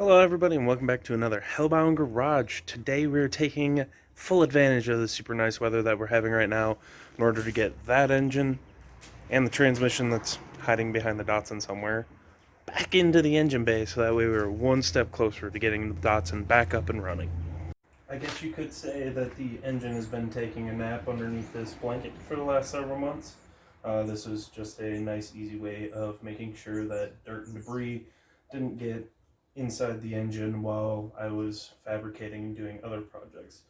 Hello everybody and welcome back to another Hellbound Garage. Today we're taking full advantage of the super nice weather that we're having right now in order to get that engine and the transmission that's hiding behind the Datsun somewhere back into the engine bay, so that way we're one step closer to getting the Datsun back up and running. I guess you could say that the engine has been taking a nap underneath this blanket for the last several months. This was just a nice easy way of making sure that dirt and debris didn't get inside the engine while I was fabricating and doing other projects.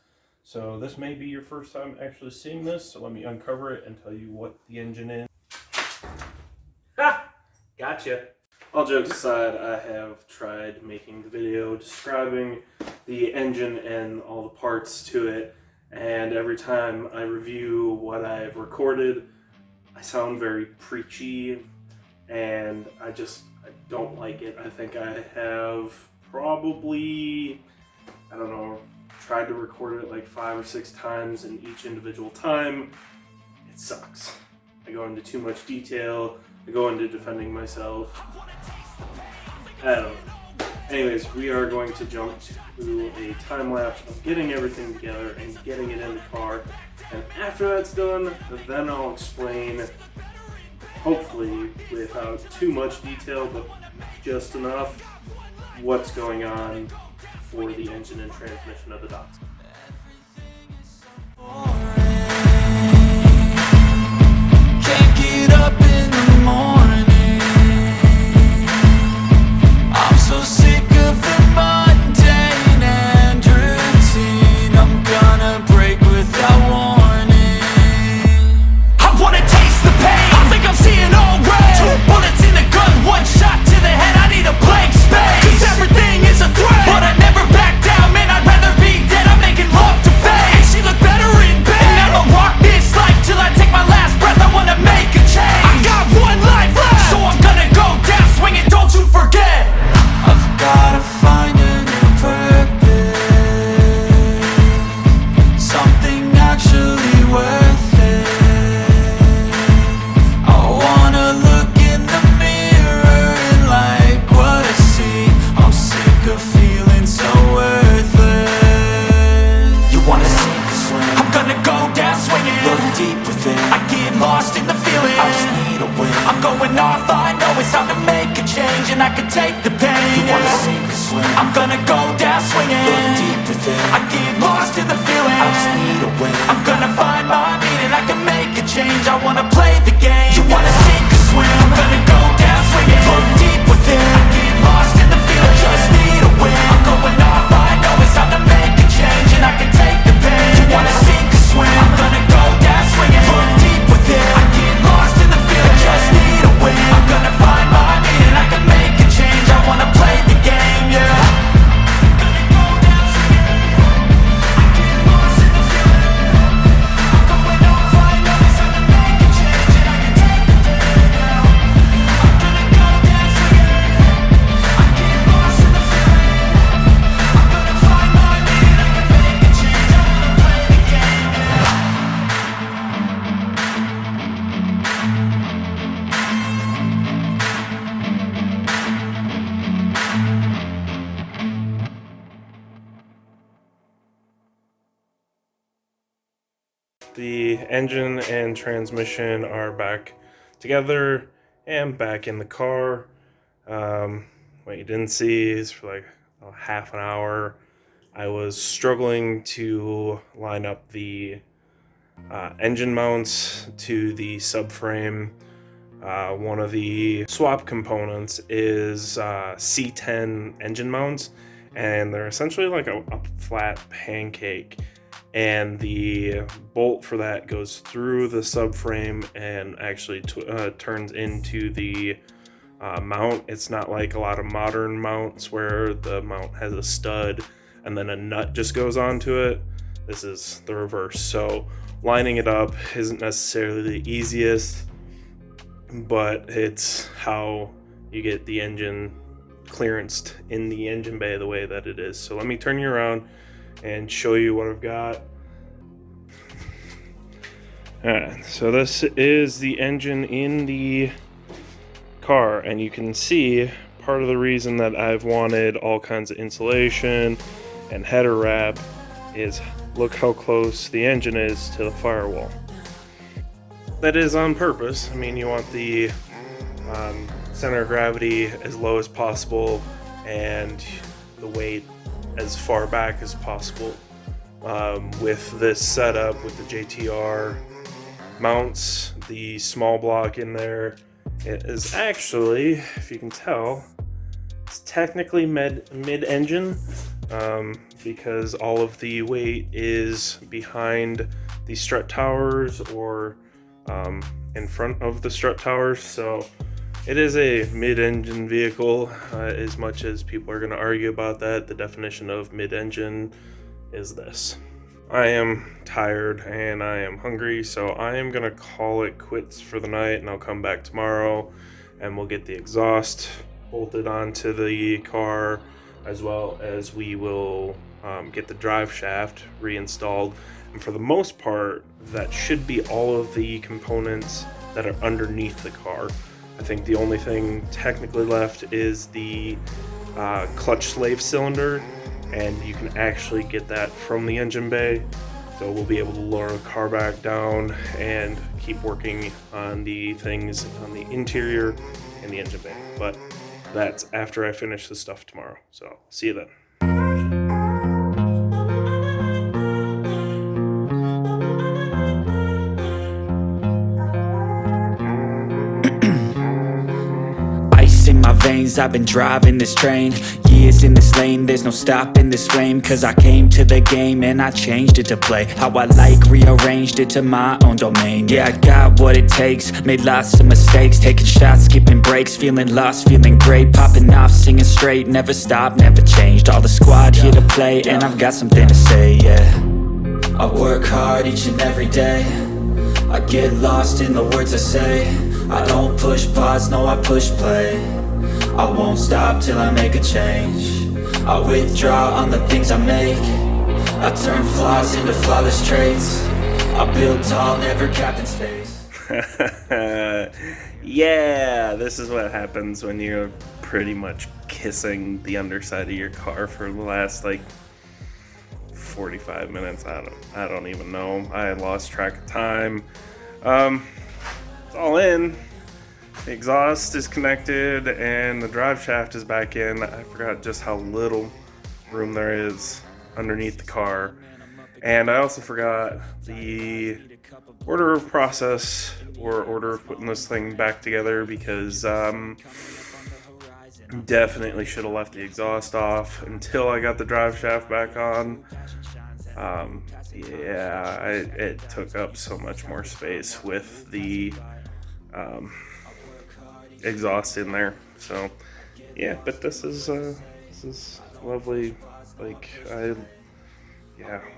So this may be your first time actually seeing this, so let me uncover it and tell you what the engine is. Ha! Gotcha! All jokes aside, I have tried making the video describing the engine and all the parts to it, and every time I review what I've recorded, I sound very preachy, and I don't like it. I think I have probably, tried to record it like 5 or 6 times, and each individual time, it sucks. I go into too much detail, I go into defending myself. I don't know. Anyways, we are going to jump to a time lapse of getting everything together and getting it in the car. And after that's done, then I'll explain, hopefully without too much detail, but just enough, what's going on for the engine and transmission of the Datsun. Can't get up in the morning. I'm so sick of the mundane and routine. I'm gonna break without warning. I wanna taste the pain. I think I'm seeing all red. 2 bullets in the gun, 1 shot to the head. I need a blank space, 'cause everything is a threat. But I never back down, man, I'd rather be dead. I'm making love to fate, and she look better in bed. And I'ma rock this life till I take my last breath. I wanna make a change. I got 1 life left, so I'm gonna go down swinging, don't you forget. I've gotta find a new purpose, something actually worth it. I wanna look in the mirror and like what I see. I'm sick of feeling so worthless. You wanna sink or swim? I'm gonna go down swinging, look deep within. I get lost in the feeling, I just need a win. I'm going off, I know it's time to make a change, and I can take the pain. You wanna sink or swim? I'm gonna go down swinging, look deep within. I get lost in the feeling, I just need a win. I'm gonna find my meaning, I can make a change. I wanna play the game. You wanna sink or swim? I'm gonna go down swinging, look deep within. I get lost in the feeling, just need a win. I'm going off, I know it's time to make a change, and I can take the pain. You wanna sink or swim? I'm gonna go down swinging, look deep within. I get lost in the feeling, just need a win. I'm gonna find my meaning, I can make a change. I wanna play the game, yeah. The engine and transmission are back together and back in the car. What you didn't see is for like half an hour I was struggling to line up the engine mounts to the subframe. One of the swap components is C10 engine mounts, and they're essentially like a flat pancake, and the bolt for that goes through the subframe and actually turns into the mount. It's not like a lot of modern mounts where the mount has a stud and then a nut just goes onto it. This is the reverse. So lining it up isn't necessarily the easiest, but it's how you get the engine clearanced in the engine bay the way that it is. So let me turn you around and show you what I've got. Alright, so this is the engine in the car, and you can see part of the reason that I've wanted all kinds of insulation and header wrap is look how close the engine is to the firewall. That is on purpose. I mean, you want the center of gravity as low as possible and the weight as far back as possible. With this setup, with the JTR mounts, the small block in there, it is actually, if you can tell, it's technically mid-engine because all of the weight is behind the strut towers or in front of the strut towers. So it is a mid-engine vehicle. As much as people are going to argue about that, the definition of mid-engine is this. I am tired and I am hungry, so I am going to call it quits for the night, and I'll come back tomorrow and we'll get the exhaust bolted onto the car, as well as we will get the drive shaft reinstalled. And for the most part, that should be all of the components that are underneath the car. I think the only thing technically left is the clutch slave cylinder, and you can actually get that from the engine bay. So we'll be able to lower the car back down and keep working on the things on the interior and the engine bay. But that's after I finish the stuff tomorrow. So see you then. In my veins, I've been driving this train, years in this lane, there's no stopping this flame. Cause I came to the game and I changed it to play how I like, rearranged it to my own domain. Yeah, I got what it takes, made lots of mistakes, taking shots, skipping breaks, feeling lost, feeling great, popping off, singing straight, never stopped, never changed. All the squad here to play, and I've got something to say, yeah. I work hard each and every day, I get lost in the words I say. I don't push pause, no, I push play. I won't stop till I make a change. I withdraw on the things I make. I turn flaws into flawless traits. I build tall, never capped in space. Yeah, this is what happens when you're pretty much kissing the underside of your car for the last like 45 minutes. I don't even know. I lost track of time. It's all in. The exhaust is connected and the drive shaft is back in. I forgot just how little room there is underneath the car. And I also forgot the order of process or order of putting this thing back together, because definitely should have left the exhaust off until I got the drive shaft back on. It took up so much more space with the exhaust in there. So yeah, but this is lovely. Like I'm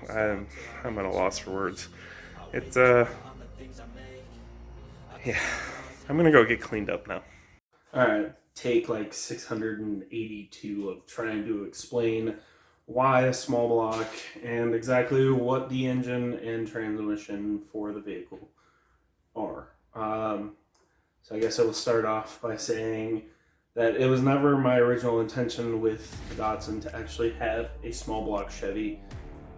at a loss for words. It's yeah, I'm gonna go get cleaned up now. All right, take like 682 of trying to explain why a small block and exactly what the engine and transmission for the vehicle are. So I guess I will start off by saying that it was never my original intention with the Datsun to actually have a small block Chevy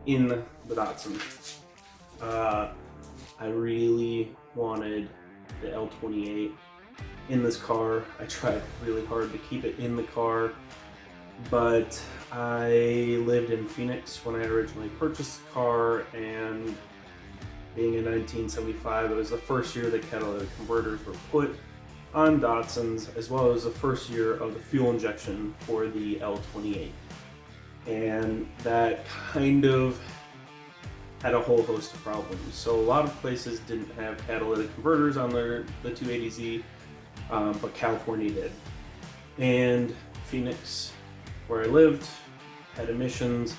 in the Datsun. I really wanted the L28 in this car. I tried really hard to keep it in the car, but I lived in Phoenix when I originally purchased the car, and being in 1975, it was the first year that catalytic converters were put on Datsuns, as well as the first year of the fuel injection for the L28. And that kind of had a whole host of problems. So a lot of places didn't have catalytic converters on the 280Z, but California did. And Phoenix, where I lived, had emissions,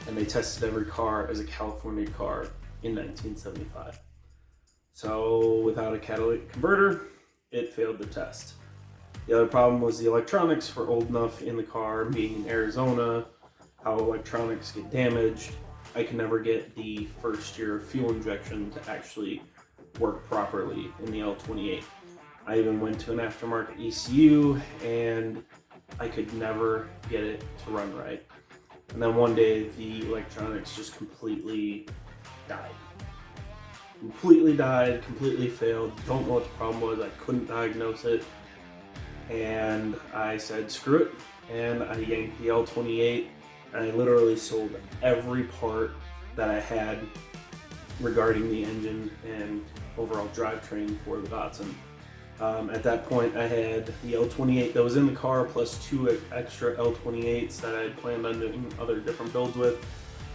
and they tested every car as a California car in 1975. So without a catalytic converter, it failed the test. The other problem was the electronics were old enough in the car, being in Arizona, how electronics get damaged. I could never get the first year of fuel injection to actually work properly in the L28. I even went to an aftermarket ECU, and I could never get it to run right. And then one day the electronics just completely died. Completely failed. Don't know what the problem was. I couldn't diagnose it. And I said, screw it. And I yanked the L28 and I literally sold every part that I had regarding the engine and overall drivetrain for the Datsun. At that point, I had the L28 that was in the car plus 2 extra L28s that I had planned on doing other different builds with,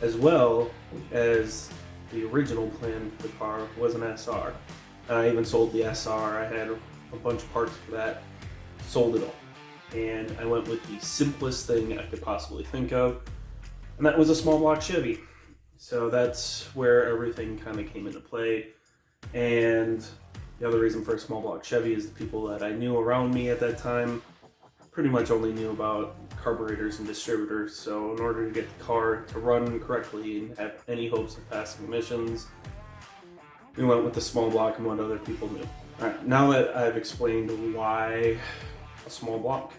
as well as the original plan for the car was an SR. And I even sold the SR. I had a bunch of parts for that, sold it all. And I went with the simplest thing I could possibly think of, and that was a small block Chevy. So that's where everything kind of came into play. And the other reason for a small block Chevy is the people that I knew around me at that time pretty much only knew about carburetors and distributors. So in order to get the car to run correctly and have any hopes of passing emissions, we went with the small block and what other people knew. All right, now that I've explained why a small block,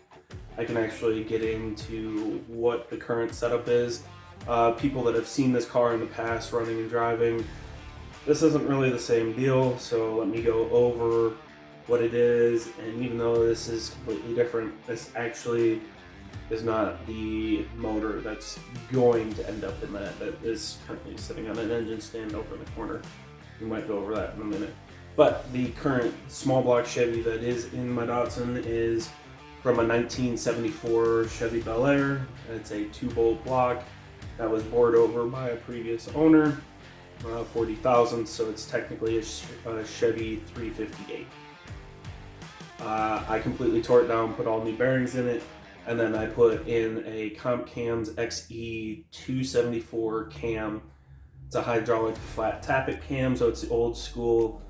I can actually get into what the current setup is. People that have seen this car in the past running and driving, this isn't really the same deal, so let me go over what it is. And even though this is completely different, this actually is not the motor that's going to end up in that is currently sitting on an engine stand over in the corner. We might go over that in a minute. But the current small block Chevy that is in my Datsun is from a 1974 Chevy Bel Air. It's a 2-bolt block that was bored over by a previous owner, 40,000, so it's technically a Chevy 358. I completely tore it down, put all new bearings in it, and then I put in a Comp Cam's XE 274 cam. It's a hydraulic flat tappet cam, so it's the old school,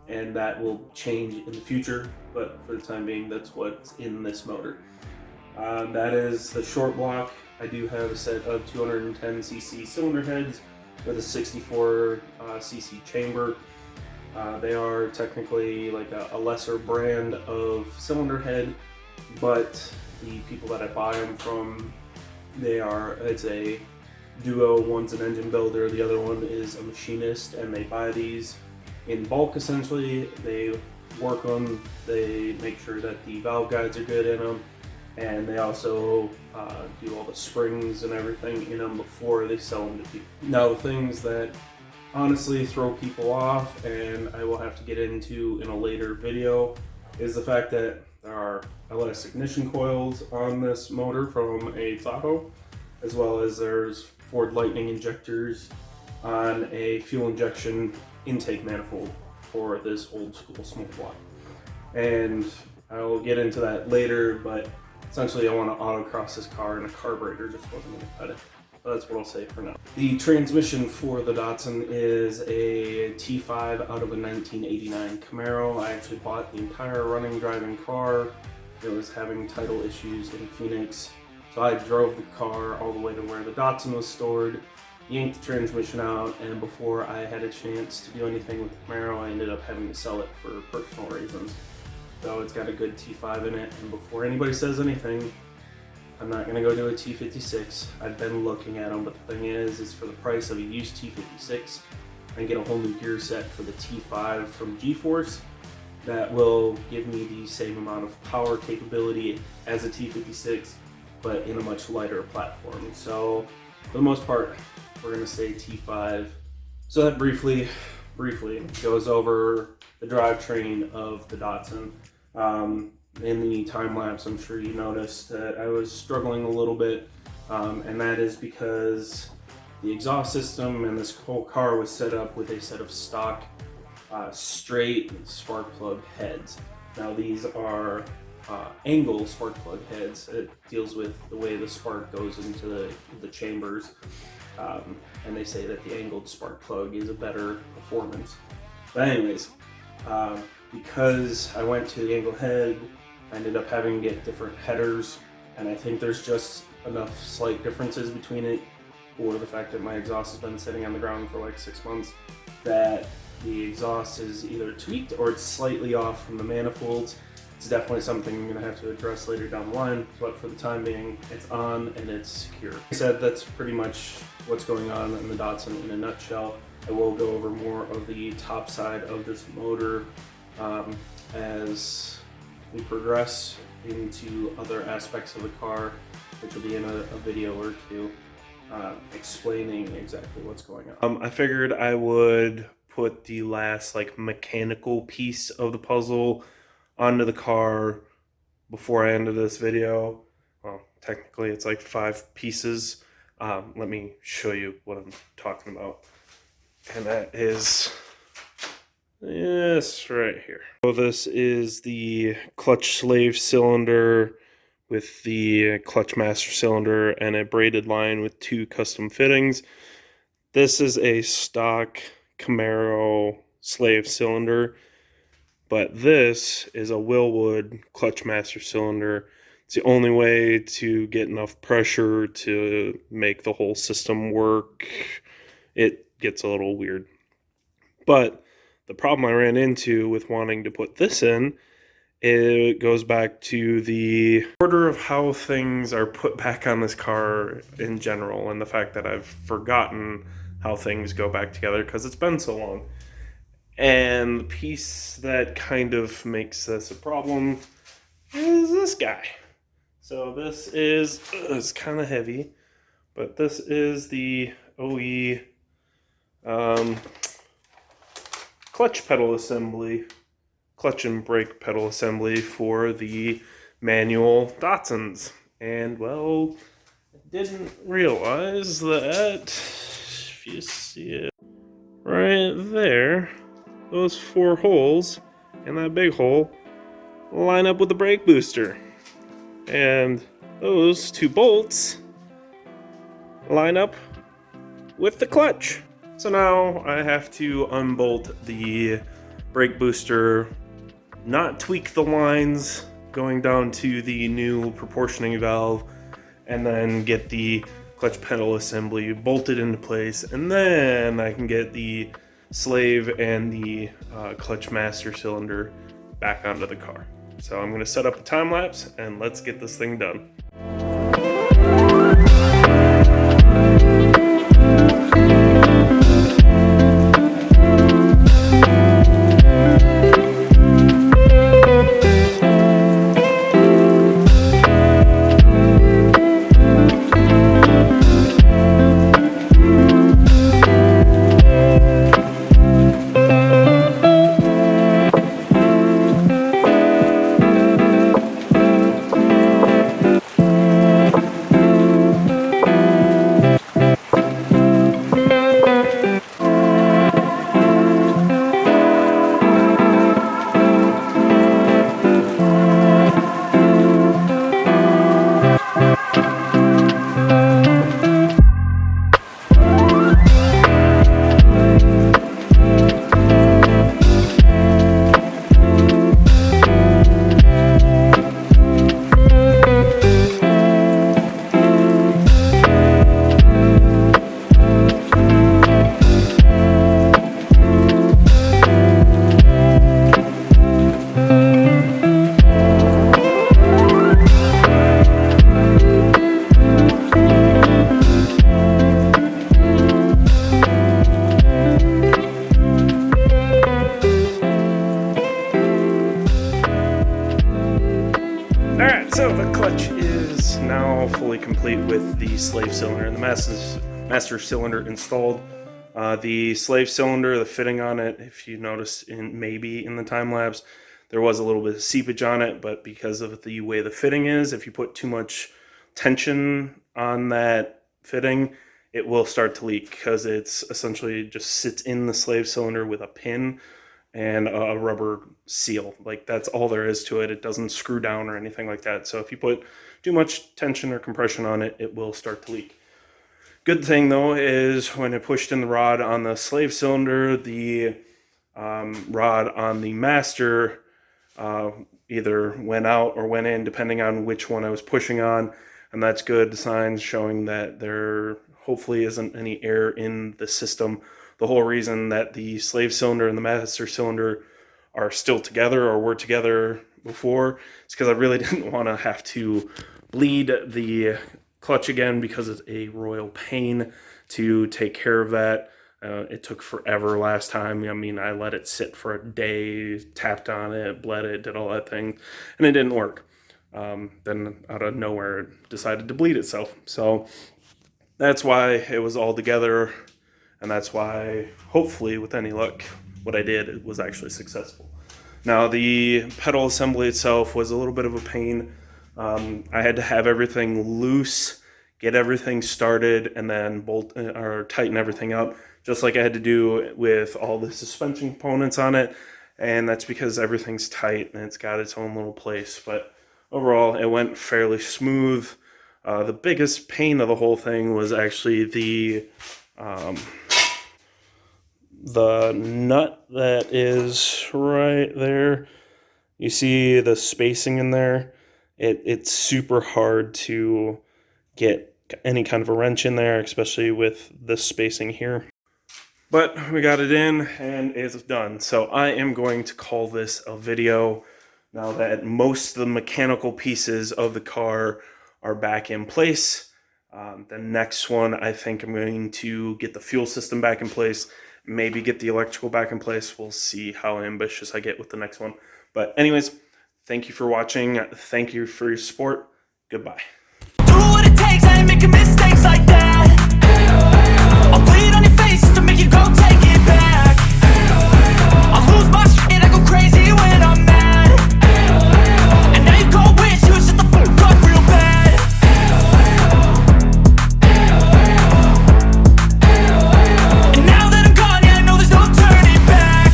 and that will change in the future, but for the time being, that's what's in this motor. That is the short block. I do have a set of 210cc cylinder heads with a 64cc chamber. They are technically like a lesser brand of cylinder head, but the people that I buy them from, it's a duo. One's an engine builder, the other one is a machinist, and they buy these in bulk essentially. They work them, they make sure that the valve guides are good in them, and they also do all the springs and everything in them before they sell them to people. Now, the things that honestly throw people off, and I will have to get into in a later video, is the fact that there are LS ignition coils on this motor from a Tahoe, as well as there's Ford Lightning injectors on a fuel injection intake manifold for this old school small block. And I'll get into that later, but essentially I want to autocross this car and a carburetor just wasn't going to cut it. So that's what I'll say for now. The transmission for the Datsun is a T5 out of a 1989 Camaro. I actually bought the entire running driving car. It was having title issues in Phoenix. So I drove the car all the way to where the Datsun was stored, yanked the transmission out, and before I had a chance to do anything with the Camaro, I ended up having to sell it for personal reasons. So it's got a good T5 in it, and before anybody says anything, I'm not gonna go do a T56. I've been looking at them, but the thing is for the price of a used T56, I can get a whole new gear set for the T5 from G-Force that will give me the same amount of power capability as a T56, but in a much lighter platform. So for the most part, we're gonna say T5. So that briefly goes over the drivetrain of the Datsun. In the time lapse, I'm sure you noticed that I was struggling a little bit, and that is because the exhaust system and this whole car was set up with a set of stock straight spark plug heads. Now these are angle spark plug heads. It deals with the way the spark goes into the chambers, and they say that the angled spark plug is a better performance. But anyways, because I went to the angle head, I ended up having to get different headers, and I think there's just enough slight differences between it, or the fact that my exhaust has been sitting on the ground for like 6 months, that the exhaust is either tweaked or it's slightly off from the manifolds, It's definitely something I'm going to have to address later down the line, but for the time being, it's on and it's secure. Like I said, that's pretty much what's going on in the Datsun in a nutshell. I will go over more of the top side of this motor as we progress into other aspects of the car, which will be in a video or two, explaining exactly what's going on. I figured I would put the last mechanical piece of the puzzle onto the car before I ended this video. Well, technically it's like 5 pieces. Let me show you what I'm talking about. And that is this right here. So this is the clutch slave cylinder with the clutch master cylinder and a braided line with 2 custom fittings. This is a stock Camaro slave cylinder, but this is a Willwood clutch master cylinder. It's the only way to get enough pressure to make the whole system work. It gets a little weird. But the problem I ran into with wanting to put this in, it goes back to the order of how things are put back on this car in general, and the fact that I've forgotten how things go back together because it's been so long. And the piece that kind of makes this a problem is this guy. So this is, it's kind of heavy, but this is the OE clutch pedal assembly, clutch and brake pedal assembly for the manual Datsuns. And well, I didn't realize that, if you see it right there, those 4 holes and that big hole line up with the brake booster. And those 2 bolts line up with the clutch. So now I have to unbolt the brake booster, not tweak the lines going down to the new proportioning valve, and then get the clutch pedal assembly bolted into place, and then I can get the slave and the clutch master cylinder back onto the car. So I'm going to set up a time lapse and let's get this thing done. Alright, so the clutch is now fully complete with the slave cylinder and the master cylinder installed. The slave cylinder, the fitting on it, if you notice maybe in the time lapse, there was a little bit of seepage on it, but because of the way the fitting is, if you put too much tension on that fitting, it will start to leak because it's essentially just sits in the slave cylinder with a pin and a rubber seal. Like, that's all there is to it. It doesn't screw down or anything like that. So if you put too much tension or compression on it, it will start to leak. Good thing though is when I pushed in the rod on the slave cylinder, the rod on the master either went out or went in depending on which one I was pushing on, and that's good signs showing that there hopefully isn't any air in the system. The whole reason that the slave cylinder and the master cylinder are still together or were together before. It's because I really didn't want to have to bleed the clutch again, because it's a royal pain to take care of that. It took forever last time. I mean, I let it sit for a day, tapped on it, bled it, did all that thing, and it didn't work. Then out of nowhere, it decided to bleed itself. So that's why it was all together, and that's why, hopefully, with any luck, what I did, it was actually successful. Now, the pedal assembly itself was a little bit of a pain. I had to have everything loose, get everything started, and then bolt or tighten everything up, just like I had to do with all the suspension components on it. And that's because everything's tight and it's got its own little place. But overall, it went fairly smooth. The biggest pain of the whole thing was actually the nut that is right there. You see the spacing in there? It's super hard to get any kind of a wrench in there, especially with this spacing here. But we got it in and it's done. So I am going to call this a video now that most of the mechanical pieces of the car are back in place. The next one, I think I'm going to get the fuel system back in place, maybe get the electrical back in place. We'll see how ambitious I get with the next one. But anyways, thank you for watching. Thank you for your support. Goodbye. Do what it takes, I ain't making mistakes like that. I'll bleed on your face to make you go